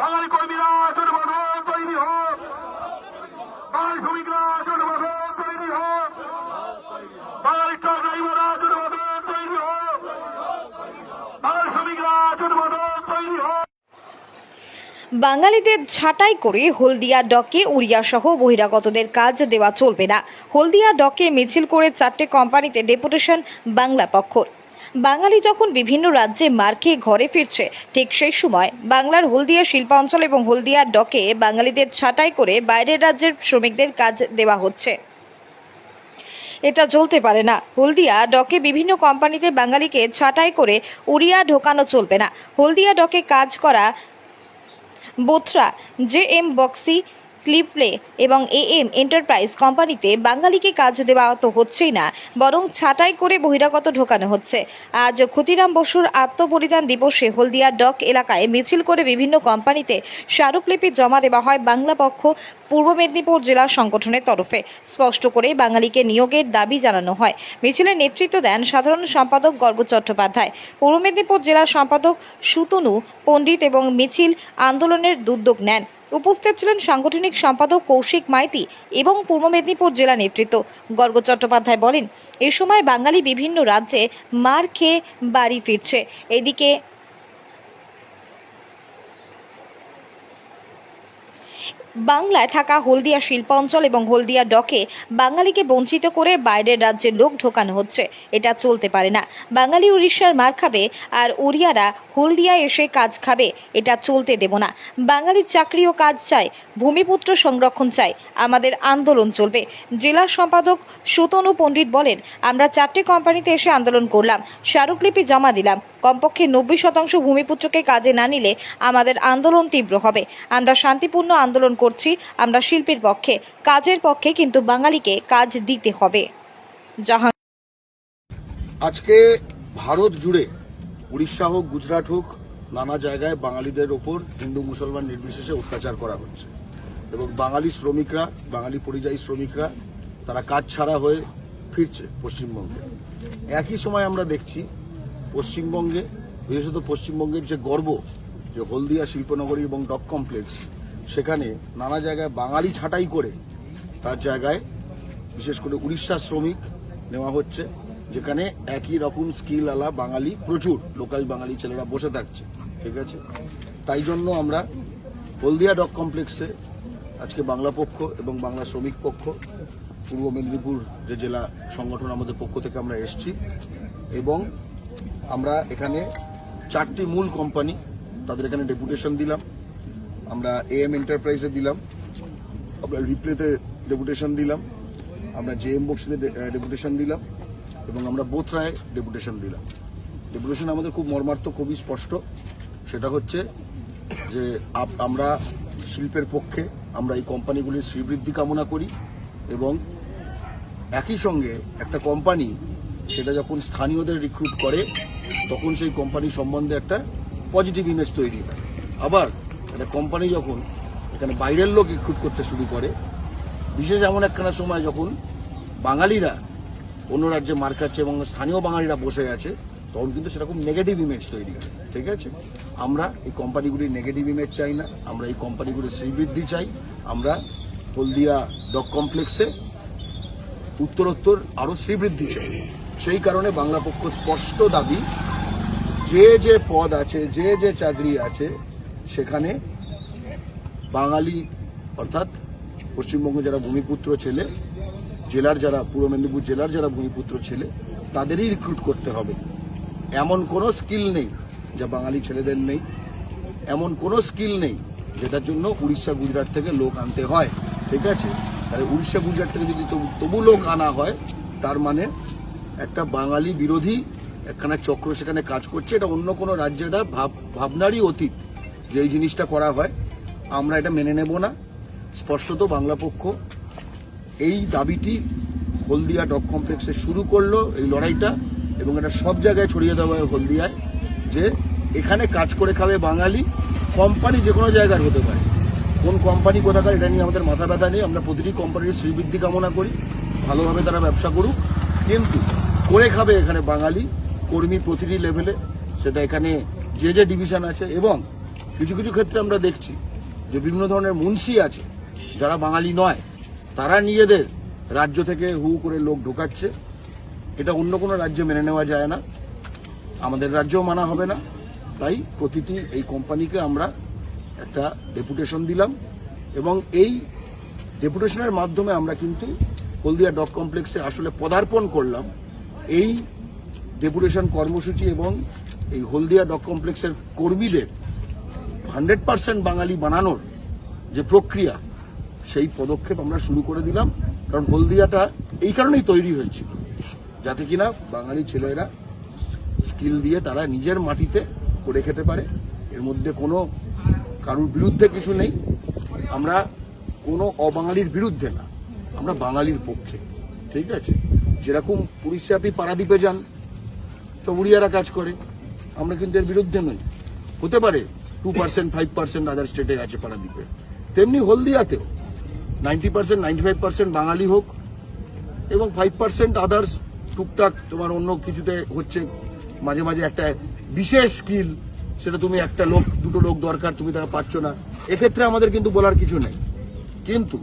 বাঙালি কর্মীরা জনগণ তৈরি হোক, বাঙালি শ্রমিকরা জনগণ তৈরি হোক, বাঙালি ট্রাক ড্রাইভাররা জনগণ তৈরি হোক, বাঙালি শ্রমিকরা জনগণ তৈরি হোক। বাঙালিদের ছাঁটাই করে হলদিয়া ডকে উড়িয়া সহ বহিরাগতদের কাজ দেওয়া চলবে না। হলদিয়া ডকে মিছিল করে 4টে কোম্পানিতে ডেপুটেশন বাংলা পক্ষর। বাঙালি যখন বিভিন্ন রাজ্যে মার খেয়ে ঘরে ফিরছে, ঠিক সেই সময় বাংলার হলদিয়া শিল্পাঞ্চল এবং হলদিয়া ডকে বাঙালিদের ছাঁটাই করে বাইরের রাজ্যের শ্রমিকদের কাজ দেওয়া হচ্ছে। এটা চলতে পারে না। হলদিয়া ডকে বিভিন্ন কোম্পানিতে বাঙালিকে ছাঁটাই করে উড়িয়া ঢোকানো চলবে না। হলদিয়া ডকে কাজ করা বোথরা, JM বক্সি, ক্লিপলে এবং AM এন্টারপ্রাইজ কোম্পানিতে বাঙালিকে কাজ দেওয়া তো হচ্ছেই না, বরং ছাঁটাই করে বহিরাগত ঢোকানো হচ্ছে। আজ ক্ষুদিরাম বসুর আত্মবলিদান দিবসে হলদিয়া ডক এলাকায় মিছিল করে বিভিন্ন কোম্পানিতে স্মারকলিপি জমা দেওয়া হয় বাংলা পক্ষ পূর্ব মেদিনীপুর জেলা সংগঠনের তরফে। স্পষ্ট করে বাঙালিকে নিয়োগের দাবি জানানো হয়। মিছিলের নেতৃত্ব দেন সাধারণ সম্পাদক গর্গ চট্টোপাধ্যায়, পূর্ব মেদিনীপুর জেলা সম্পাদক সুতনু পণ্ডিত এবং মিছিল আন্দোলনের উদ্যোগ নেন। উপস্থিত ছিলেন সাংগঠনিক সম্পাদক কৌশিক মাইতি এবং পূর্ব মেদিনীপুর জেলা নেতৃত্ব। গর্গ চট্টোপাধ্যায় বলেন, এই সময় বাঙালি বিভিন্ন রাজ্যে মার খেয়ে বাড়ি ফিরছে। এদিকে বাংলায় থাকা হলদিয়া শিল্পাঞ্চল এবং হলদিয়া ডকে বাঙালিকে বঞ্চিত করে বাইরের রাজ্যের লোক ঢোকানো হচ্ছে। এটা চলতে পারে না। বাঙালি উড়িষ্যার মার খাবে আর উড়িয়ারা হলদিয়ায় এসে কাজ খাবে, এটা চলতে দেব না। বাঙালির চাকরি ও কাজ চাই, ভূমিপুত্র সংরক্ষণ চাই, আমাদের আন্দোলন চলবে। জেলা সম্পাদক সুতনু পণ্ডিত বলেন, আমরা 4টে কোম্পানিতে এসে আন্দোলন করলাম, স্মারকলিপি জমা দিলাম। কমপক্ষে 90% ভূমিপুত্রকে কাজে না নিলে আমাদের আন্দোলন তীব্র হবে। আমরা শান্তিপূর্ণ আন্দোলন করছি, আমরা শিল্পের পক্ষে, কাজের পক্ষে, কিন্তু বাঙালিকে কাজ দিতে হবে। আজকে ভারত জুড়ে উড়িষ্যা হোক, গুজরাট হোক, নানা জায়গায় বাঙালিদের ওপর হিন্দু মুসলমান নির্বিশেষে অত্যাচার করা হচ্ছে এবং বাঙালি শ্রমিকরা, বাঙালি পরিযায়ী শ্রমিকরা তারা কাজ ছাড়া হয়ে ফিরছে পশ্চিমবঙ্গে। একই সময় আমরা দেখছি পশ্চিমবঙ্গে, বিশেষত পশ্চিমবঙ্গের যে গর্ব, যে হলদিয়া শিল্পনগরী এবং ডক কমপ্লেক্স, সেখানে নানা জায়গায় বাঙালি ছাঁটাই করে তার জায়গায় বিশেষ করে উড়িষ্যার শ্রমিক নেওয়া হচ্ছে, যেখানে একই রকম স্কিল আলা বাঙালি, প্রচুর লোকাল বাঙালি ছেলেরা বসে থাকছে। ঠিক আছে, তাই জন্য আমরা হলদিয়া ডক কমপ্লেক্সে আজকে বাংলা পক্ষ এবং বাংলা শ্রমিক পক্ষ, পূর্ব মেদিনীপুর যে জেলা সংগঠন আমাদের পক্ষ থেকে আমরা এসেছি এবং আমরা এখানে 4টি মূল কোম্পানি, তাদের এখানে ডেপুটেশন দিলাম। আমরা AM এন্টারপ্রাইজে দিলাম, আমরা রিপ্লেতে ডেপুটেশন দিলাম, আমরা JM বক্সিতে ডেপুটেশন দিলাম এবং আমরা বোথরায় ডেপুটেশন দিলাম। ডেপুটেশন আমাদের খুব মর্মার্থক, খুবই স্পষ্ট। সেটা হচ্ছে যে আমরা শিল্পের পক্ষে, আমরা এই কোম্পানিগুলির শ্রীবৃদ্ধি কামনা করি এবং একই সঙ্গে একটা কোম্পানি সেটা যখন স্থানীয়দের রিক্রুট করে তখন সেই কোম্পানি সম্বন্ধে একটা পজিটিভ ইমেজ তৈরি হয়। আবার একটা কোম্পানি যখন এখানে বাইরের লোক রিক্রুট করতে শুরু করে, বিশেষ এমন একখানা সময় যখন বাঙালিরা অন্য রাজ্যে মার খাচ্ছে এবং স্থানীয় বাঙালিরা বসে আছে, তখন কিন্তু সেরকম নেগেটিভ ইমেজ তৈরি হয়। ঠিক আছে, আমরা এই কোম্পানিগুলির নেগেটিভ ইমেজ চাই না, আমরা এই কোম্পানিগুলির শ্রীবৃদ্ধি চাই। আমরা হলদিয়া ডক কমপ্লেক্সে উত্তরোত্তর আরও শ্রীবৃদ্ধি চাই। সেই কারণে বাংলা পক্ষ স্পষ্ট দাবি, যে যে পদ আছে, যে যে চাকরি আছে, সেখানে বাঙালি অর্থাৎ পশ্চিমবঙ্গে যারা ভূমিপুত্র ছেলে, জেলার যারা, পূর্ব মেদিনীপুর জেলার যারা ভূমিপুত্র ছেলে, তাদেরই রিক্রুট করতে হবে। এমন কোনো স্কিল নেই যা বাঙালি ছেলেদের নেই, এমন কোনো স্কিল নেই যেটার জন্য উড়িষ্যা, গুজরাট থেকে লোক আনতে হয়। ঠিক আছে, তাহলে উড়িষ্যা, গুজরাট থেকে যদি তবু লোক আনা হয়, তার মানে একটা বাঙালি বিরোধী একখানা চক্র সেখানে কাজ করছে। এটা অন্য কোনো রাজ্যে এটা ভাবনারই অতীত যে এই জিনিসটা করা হয়। আমরা এটা মেনে নেব না। স্পষ্টত বাংলা পক্ষ এই দাবিটি হলদিয়া ডক কমপ্লেক্সে শুরু করলো, এই লড়াইটা, এবং এটা সব জায়গায় ছড়িয়ে দেওয়া হয় হলদিয়ায়, যে এখানে কাজ করে খাবে বাঙালি। কোম্পানি যে কোনো জায়গার হতে পারে, কোন কোম্পানি কোথাকার এটা নিয়ে আমাদের মাথা ব্যথা নেই। আমরা প্রতিটি কোম্পানির শ্রীবৃদ্ধি কামনা করি, ভালোভাবে তারা ব্যবসা করুক, কিন্তু করে খাবে এখানে বাঙালি কর্মী প্রতিটি লেভেলে, সেটা এখানে যে যে ডিভিশন আছে। এবং কিছু কিছু ক্ষেত্রে আমরা দেখছি যে বিভিন্ন ধরনের মুন্সি আছে যারা বাঙালি নয়, তারা নিজেদের রাজ্য থেকে হু করে লোক ঢোকাচ্ছে। এটা অন্য কোনো রাজ্যে মেনে নেওয়া যায় না, আমাদের রাজ্যেও মানা হবে না। তাই প্রতিটি এই কোম্পানিকে আমরা একটা ডেপুটেশন দিলাম এবং এই ডেপুটেশনের মাধ্যমে আমরা কিন্তু হলদিয়া ডক কমপ্লেক্সে আসলে পদার্পণ করলাম। এই ডেপুটেশন কর্মসূচি এবং এই হলদিয়া ডক কমপ্লেক্সের কর্মীদের 100% বাঙালি বানানোর যে প্রক্রিয়া, সেই পদক্ষেপ আমরা শুরু করে দিলাম। কারণ হলদিয়াটা এই কারণেই তৈরি হয়েছিল, যাতে কিনা বাঙালি ছেলেরা স্কিল দিয়ে তারা নিজের মাটিতে করে খেতে পারে। এর মধ্যে কোনো কারোর বিরুদ্ধে কিছু নেই, আমরা কোনো অবাঙালির বিরুদ্ধে না, আমরা বাঙালির পক্ষে। ঠিক আছে, যেরকম উড়িষ্যা আপনি পারাদ্বীপে যান তো উড়িয়ারা কাজ করে, আমরা কিন্তু এর বিরুদ্ধে নই। হতে পারে 2% 5% আদার স্টেটে আছে পারাদ্বীপে, তেমনি হলদিয়াতেও 90% 95% বাঙালি হোক এবং 5% আদার্স টুকটাক তোমার অন্য কিছুতে হচ্ছে। মাঝে মাঝে একটা বিশেষ স্কিল, সেটা তুমি একটা লোক দুটো লোক দরকার, তুমি তাকে পাচ্ছ না, এক্ষেত্রে আমাদের কিন্তু বলার কিছু নেই। কিন্তু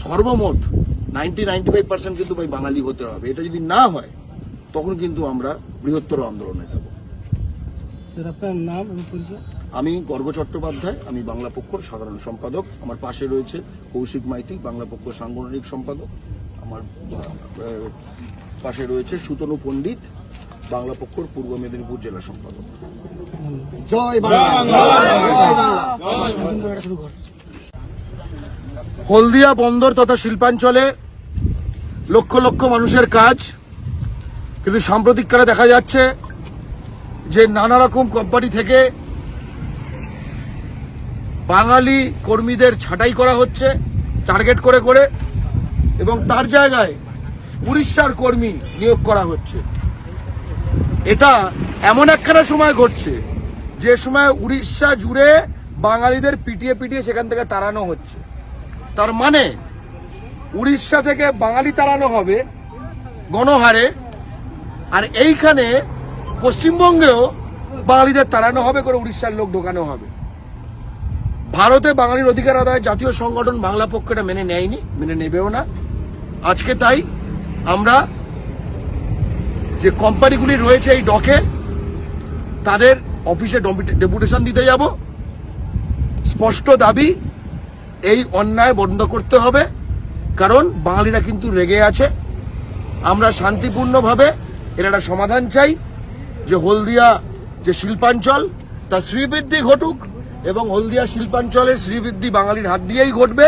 সর্বমোট 90-95% কিন্তু ভাই বাঙালি হতে হবে। এটা যদি না হয় তখন কিন্তু আমরা বৃহত্তর আন্দোলনে যাব। আপনার নাম এবং পরিচয়? আমি গর্গ চট্টোপাধ্যায়, আমি বাংলা পক্ষর সাধারণ সম্পাদক। আমার পাশে রয়েছে কৌশিক মাইতি, বাংলা পক্ষ সাংগঠনিক সম্পাদক। আমার পাশে রয়েছে সুতনু পণ্ডিত, বাংলা পক্ষর পূর্ব মেদিনীপুর জেলা সম্পাদক। জয় বাংলা। হলদিয়া বন্দর তথা শিল্পাঞ্চলে লক্ষ লক্ষ মানুষের কাজ, কিন্তু সাম্প্রতিককালে দেখা যাচ্ছে যে নানা রকম কোম্পানি থেকে বাঙালি কর্মীদের ছাঁটাই করা হচ্ছে টার্গেট করে করে, এবং তার জায়গায় উড়িষ্যার কর্মী নিয়োগ করা হচ্ছে। এটা এমন একখানা সময় ঘটছে যে সময় উড়িষ্যা জুড়ে বাঙালিদের পিটিয়ে পিটিয়ে সেখান থেকে তাড়ানো হচ্ছে। তার মানে উড়িষ্যা থেকে বাঙালি তাড়ানো হবে গণহারে, আর এইখানে পশ্চিমবঙ্গেও বাঙালিদের তাড়ানো হবে করে উড়িষ্যার লোক ঢোকানো হবে। ভারতে বাঙালির অধিকার আদায় জাতীয় সংগঠন বাংলা পক্ষটা মেনে নেয়নি, মেনে নেবেও না। আজকে তাই আমরা যে কোম্পানিগুলি রয়েছে এই ডকে, তাদের অফিসে ডেপুটেশন দিতে যাব। স্পষ্ট দাবি, এই অন্যায় বন্ধ করতে হবে, কারণ বাঙালিরা কিন্তু রেগে আছে। আমরা শান্তিপূর্ণভাবে এর একটা সমাধান চাই, যে হলদিয়া যে শিল্পাঞ্চল তার শ্রীবৃদ্ধি ঘটুক, এবং হলদিয়া শিল্পাঞ্চলের শ্রীবৃদ্ধি বাঙালির হাত দিয়েই ঘটবে।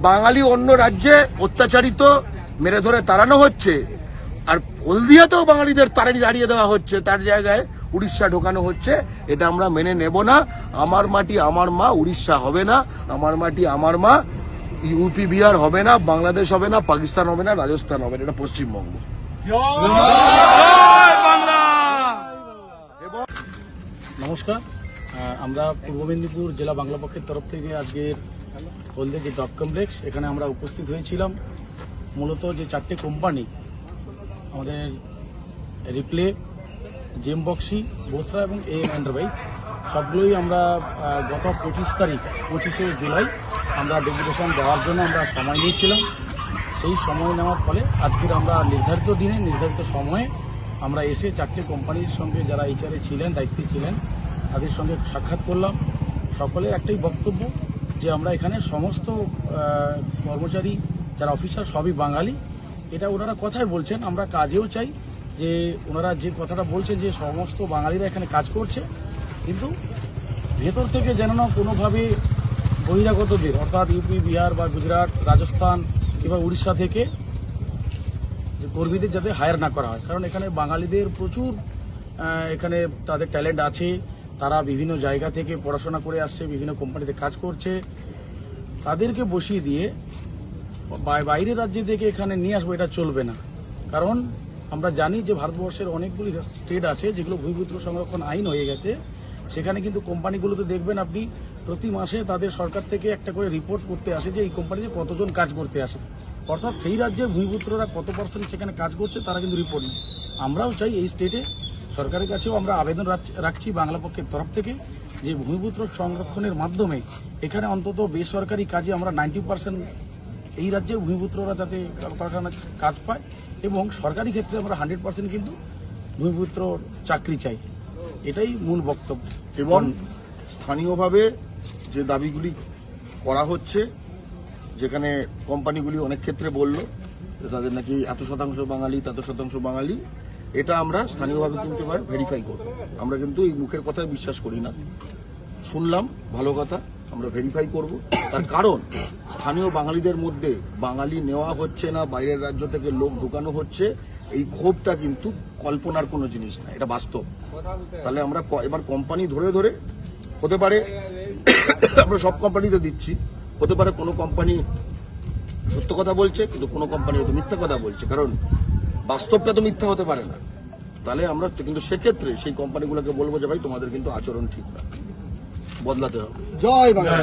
বাঙালি অন্য রাজ্যে অত্যাচারিত, মেরে ধরে তাড়ানো হচ্ছে, আর হলদিয়াতেও বাঙালিদের তাড়িয়ে দেওয়া হচ্ছে, তার জায়গায় উড়িষ্যা ঢোকানো হচ্ছে। এটা আমরা মেনে নেব না। আমার মাটি আমার মা, উড়িষ্যা হবে না। আমার মাটি আমার মা, ইউপি বিহার হবে না, বাংলাদেশ হবে না, পাকিস্তান হবে না, রাজস্থান হবে না, এটা পশ্চিমবঙ্গ। নমস্কার, আমরা পূর্ব মেদিনীপুর জেলা বাংলা পক্ষের তরফ থেকে আজকের হলদিয়া যে ডক কমপ্লেক্স, এখানে আমরা উপস্থিত হয়েছিলাম। মূলত যে 4টে কোম্পানি, আমাদের রিপ্লে, জেম বক্সি, বোথরা এবং AM এন্টারপ্রাইজ, সবগুলোই আমরা গত 25শে জুলাই আমরা ডেপুটেশন দেওয়ার জন্য আমরা সময় নিয়েছিলাম। সেই সময় নেওয়ার ফলে আজকের আমরা নির্ধারিত দিনে নির্ধারিত সময়ে আমরা এসে 4টে কোম্পানির সঙ্গে যারা HR ছিলেন, দায়িত্বে ছিলেন, তাদের সঙ্গে সাক্ষাৎ করলাম। সকলের একটাই বক্তব্য যে আমরা এখানে সমস্ত কর্মচারী যারা অফিসার সবই বাঙালি। এটা ওনারা কথাই বলছেন, আমরা কাজেও চাই যে ওনারা যে কথাটা বলছেন যে সমস্ত বাঙালিরা এখানে কাজ করছে, কিন্তু ভেতর থেকে যেন না কোনোভাবে বহিরাগতদের, অর্থাৎ ইউপি বিহার বা গুজরাট, রাজস্থান কিংবা উড়িষ্যা থেকে যে কর্মীদের যাতে হায়ার না করা হয়। কারণ এখানে বাঙালিদের প্রচুর এখানে তাদের ট্যালেন্ট আছে, তারা বিভিন্ন জায়গা থেকে পড়াশোনা করে আসছে, বিভিন্ন কোম্পানিতে কাজ করছে। তাদেরকে বসিয়ে দিয়ে বাইরের রাজ্য থেকে এখানে নিয়ে আসবো, এটা চলবে না। কারণ আমরা জানি যে ভারতবর্ষের অনেকগুলি স্টেট আছে যেগুলো ভূমিপুত্র সংরক্ষণ আইন হয়ে গেছে। সেখানে কিন্তু কোম্পানিগুলোতে দেখবেন আপনি প্রতি মাসে তাদের সরকার থেকে একটা করে রিপোর্ট করতে আসে যে এই কোম্পানিতে কতজন কাজ করতে আসে। অর্থাৎ সেই রাজ্যের ভূমিপুত্ররা কত পার্সেন্ট সেখানে কাজ করছে তারা কিন্তু রিপোর্ট নেই। আমরাও চাই এই স্টেটে সরকারের কাছেও আমরা আবেদন রাখছি বাংলা পক্ষের তরফ থেকে যে ভূমিপুত্র সংরক্ষণের মাধ্যমে এখানে অন্তত বেসরকারি কাজে আমরা 90% এই রাজ্যের ভূমিপুত্ররা যাতে কলকারখানা কাজ পায় এবং সরকারি ক্ষেত্রে আমরা 100% কিন্তু ভূমিপুত্র চাকরি চাই, এটাই মূল বক্তব্য। এবং স্থানীয়ভাবে যে দাবিগুলি করা হচ্ছে, যেখানে কোম্পানিগুলি অনেক ক্ষেত্রে বলল যে তাদের নাকি এত শতাংশ বাঙালি, তত শতাংশ বাঙালি, এটা আমরা স্থানীয়ভাবে কিন্তু এবার ভেরিফাই করব। আমরা কিন্তু এই মুখের কথায় বিশ্বাস করি না, শুনলাম ভালো কথা, আমরা ভেরিফাই করব। তার কারণ স্থানীয় বাঙালিদের মধ্যে বাঙালি নেওয়া হচ্ছে না, বাইরের রাজ্য থেকে লোক ঢোকানো হচ্ছে, এই ক্ষোভটা কিন্তু কল্পনার কোনো জিনিস না, এটা বাস্তব। তাহলে আমরা এবার কোম্পানি ধরে ধরে, হতে পারে আমরা সব কোম্পানিতে দিচ্ছি, হতে পারে কোনো কোম্পানি সত্য কথা বলছে কিন্তু কোনো কোম্পানি হয়তো মিথ্যা কথা বলছে, কারণ বাস্তবটা তো মিথ্যা হতে পারে না। তাহলে আমরা কিন্তু সেক্ষেত্রে সেই কোম্পানিগুলোকে বলবো যে ভাই তোমাদের কিন্তু আচরণ ঠিক না, বদলাতে হবে। জয় বাংলা।